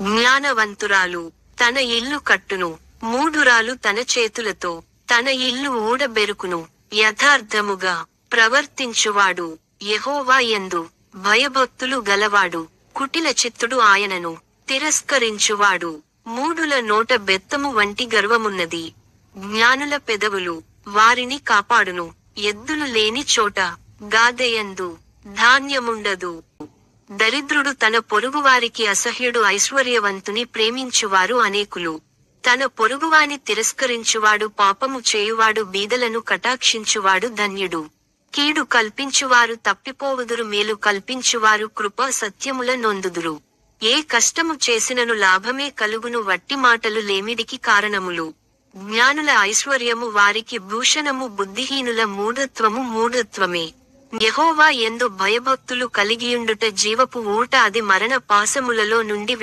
జ్ఞానవంతురాలు తన ఇల్లు కట్టును, మూఢురాలు తన చేతులతో తన ఇల్లు ఊడబెరుకును. యథార్థముగా ప్రవర్తించువాడు యెహోవా యందు భయభక్తులు గలవాడు. కుటిల చిత్తుడు ఆయనను తిరస్కరించువాడు. మూఢుల నోట బెత్తము వంటి గర్వమున్నది. జ్ఞానుల పెదవులు వారిని కాపాడును. ఎద్దులు లేని చోట గాదెయందు ధాన్యముండదు. దరిద్రుడు తన పొరుగువారికి అసహ్యుడు. ఐశ్వర్యవంతుని ప్రేమించువారు అనేకులు. తన పొరుగువాని తిరస్కరించువాడు పాపము చేయువాడు. బీదలను కటాక్షించువాడు ధన్యుడు. కీడు కల్పించువారు తప్పిపోవుదురు, మేలు కల్పించువారు కృపా సత్యముల నొందుదురు. ఏ కష్టము చేసినను లాభమే కలుగును. వట్టి మాటలు లేమిడికి కారణములు. జ్ఞానుల ఐశ్వర్యము వారికి భూషణము, బుద్ధిహీనుల మూఢత్వము మూఢత్వమే. యెహోవా యందు భయభక్తులు కలిగియుండుట జీవపు ఊట, అది మరణ పాశములలో నుండి